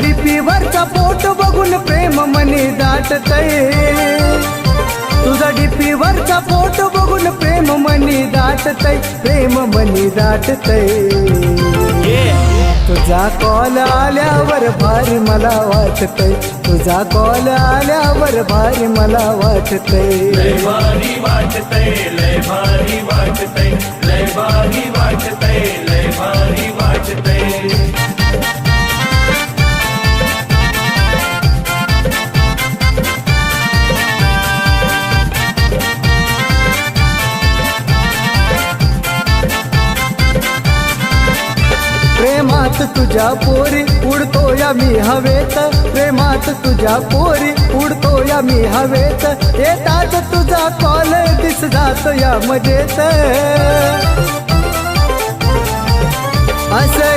डीपीवरचा photo बघून प्रेम मनी दाटतय, तुझा डीपीवरचा photo बघून प्रेम मनी दाटतय, प्रेम मनी दाटतय। तुझा कॉल आल्यावर भारी मला वाटतय, तुझा कॉल आल्यावर भारी मला वाटतय। लय भारी वाटतय, लय भारी वाटतय, लय भारी वाटतय, लय भारी वाटतय। प्रेमात तुझ्या पोरी उडतो या मी हवेत, प्रेमात तुझ्या पोरी उडतो या मी हवेत, येतात तुझा कॉल दिस जात या मजेत, असं